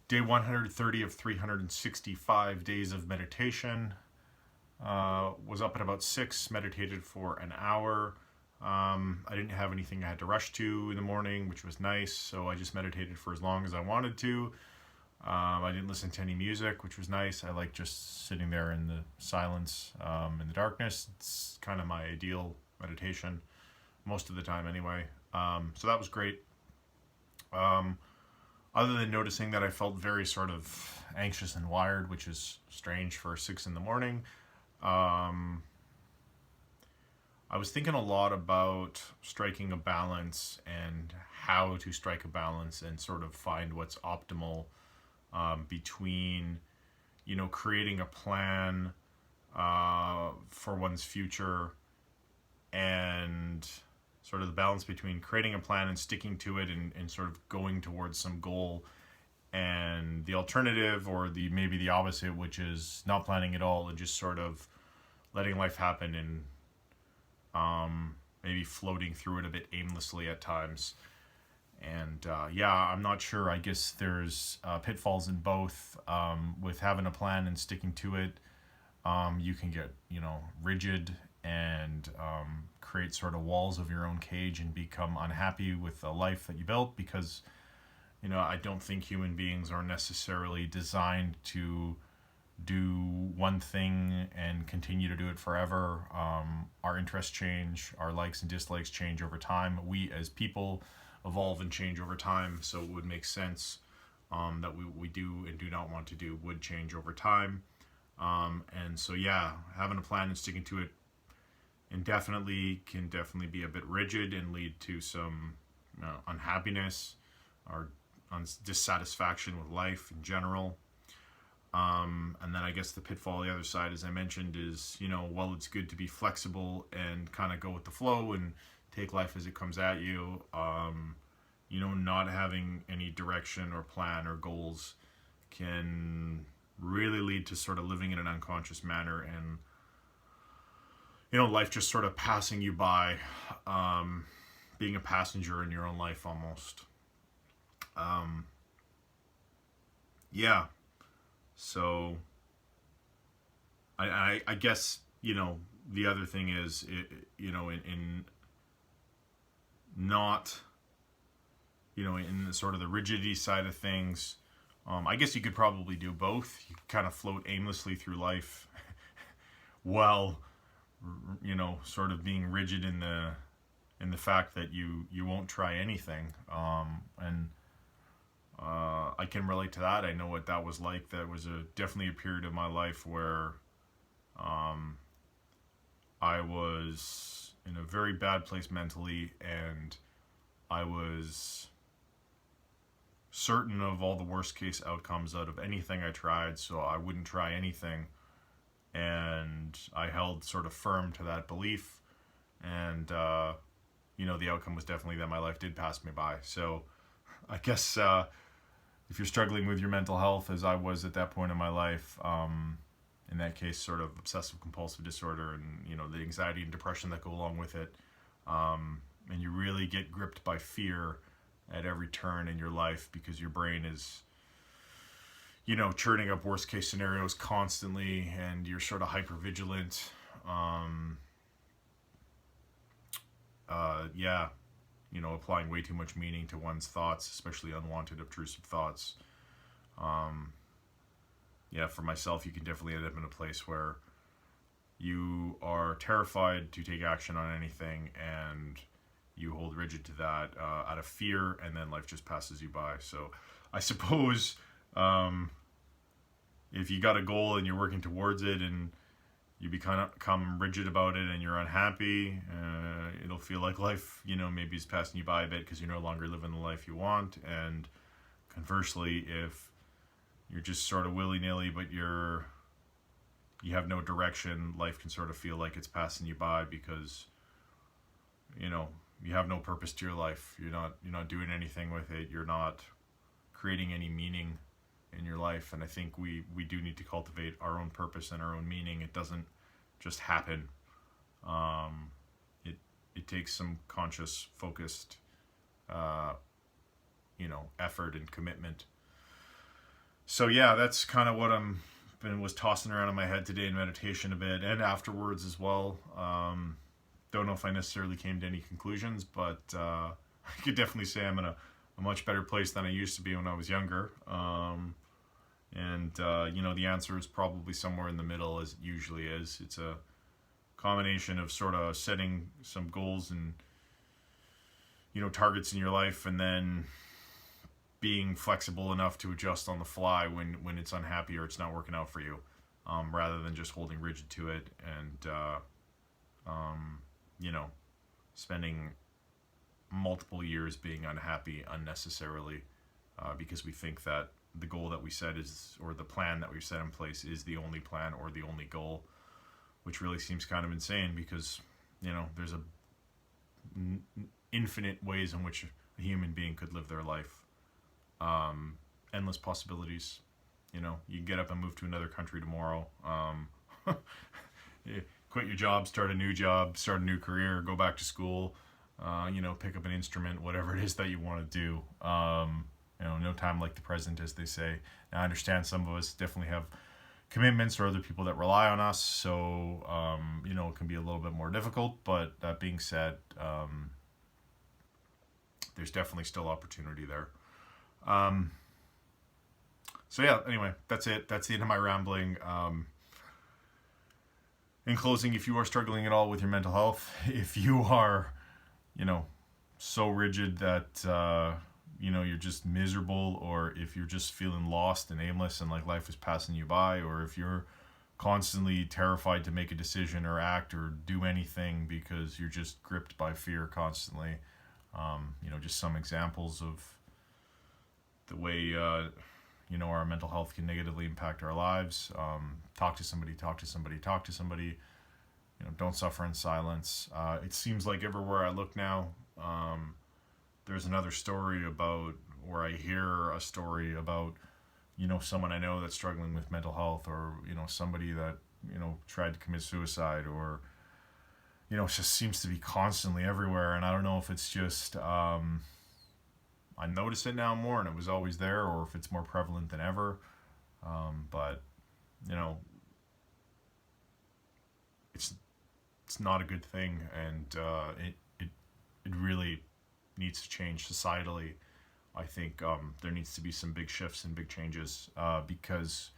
day 130 of 365 days of meditation. Was up at about 6, meditated for an hour. I didn't have anything I had to rush to in the morning, which was nice, so I just meditated for as long as I wanted to. I didn't listen to any music, which was nice. I like just sitting there in the silence, in the darkness. It's kind of my ideal meditation, most of the time anyway. So that was great. Other than noticing that I felt very sort of anxious and wired, which is strange for 6 in the morning. I was thinking a lot about striking a balance and how to strike a balance and sort of find what's optimal between, creating a plan for one's future and sort of the balance between creating a plan and sticking to it and sort of going towards some goal, and the alternative, or maybe the opposite, which is not planning at all and just sort of letting life happen and maybe floating through it a bit aimlessly at times. And I'm not sure. I guess there's pitfalls in both. With having a plan and sticking to it, you can get, rigid and create sort of walls of your own cage and become unhappy with the life that you built, because, I don't think human beings are necessarily designed to do one thing and continue to do it forever. Our interests change, our likes and dislikes change over time. We as people evolve and change over time, so it would make sense that we do and do not want to do would change over time. And so having a plan and sticking to it indefinitely can definitely be a bit rigid and lead to some unhappiness or dissatisfaction with life in general. And then I guess the pitfall on the other side, as I mentioned, is, while it's good to be flexible and kind of go with the flow and take life as it comes at you, not having any direction or plan or goals can really lead to sort of living in an unconscious manner and, life just sort of passing you by, being a passenger in your own life almost. So I guess, the other thing is, in not, in sort of the rigidity side of things, I guess you could probably do both. You kind of float aimlessly through life while, sort of being rigid in the fact that you won't try anything. And I can relate to that. I know what that was like. That was definitely a period of my life where I was in a very bad place mentally, and I was certain of all the worst case outcomes out of anything I tried, so I wouldn't try anything. And I held sort of firm to that belief, and the outcome was definitely that my life did pass me by. So I guess if you're struggling with your mental health, as I was at that point in my life, in that case, sort of obsessive compulsive disorder and, the anxiety and depression that go along with it, and you really get gripped by fear at every turn in your life because your brain is, churning up worst case scenarios constantly, and you're sort of hyper vigilant. Applying way too much meaning to one's thoughts, especially unwanted, obtrusive thoughts. For myself, you can definitely end up in a place where you are terrified to take action on anything, and you hold rigid to that out of fear, and then life just passes you by. So I suppose if you got a goal and you're working towards it and you become rigid about it and you're unhappy, it'll feel like life, maybe is passing you by a bit because you're no longer living the life you want. And conversely, if you're just sort of willy-nilly, but you have no direction, life can sort of feel like it's passing you by because, you have no purpose to your life. You're not doing anything with it. You're not creating any meaning in your life. And I think we do need to cultivate our own purpose and our own meaning. It doesn't just happen. It takes some conscious, focused, effort and commitment. So yeah, that's kind of what was tossing around in my head today in meditation a bit, and afterwards as well. Don't know if I necessarily came to any conclusions, but I could definitely say I'm in a much better place than I used to be when I was younger. And the answer is probably somewhere in the middle, as it usually is. It's a combination of sort of setting some goals and targets in your life, and then being flexible enough to adjust on the fly when it's unhappy or it's not working out for you, rather than just holding rigid to it and spending multiple years being unhappy unnecessarily, because we think that the goal that we set is, or the plan that we set in place is the only plan or the only goal, which really seems kind of insane, because there's infinite ways in which a human being could live their life. Endless possibilities. You can get up and move to another country tomorrow. Quit your job, start a new job, start a new career, go back to school, pick up an instrument, whatever it is that you want to do. No time like the present, as they say. Now, I understand some of us definitely have commitments or other people that rely on us, so it can be a little bit more difficult. But that being said, there's definitely still opportunity there. So yeah, anyway, that's it. That's the end of my rambling. In closing, if you are struggling at all with your mental health, if you are, so rigid that, you're just miserable, or if you're just feeling lost and aimless and like life is passing you by, or if you're constantly terrified to make a decision or act or do anything because you're just gripped by fear constantly, just some examples of the way, our mental health can negatively impact our lives. Talk to somebody. Don't suffer in silence. It seems like everywhere I look now, there's another story about, or I hear a story about, someone I know that's struggling with mental health, or, somebody that, tried to commit suicide, or, it just seems to be constantly everywhere. And I don't know if it's just, I notice it now more and it was always there, or if it's more prevalent than ever. But it's not a good thing, and it really needs to change societally. I think there needs to be some big shifts and big changes, because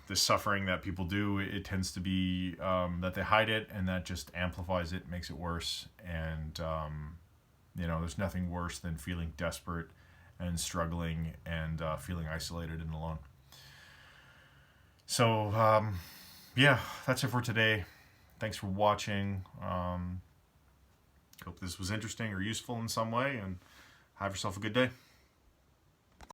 the suffering that people do, it tends to be that they hide it, and that just amplifies it, makes it worse. And there's nothing worse than feeling desperate and struggling and feeling isolated and alone. So, yeah, that's it for today. Thanks for watching. Hope this was interesting or useful in some way, and have yourself a good day.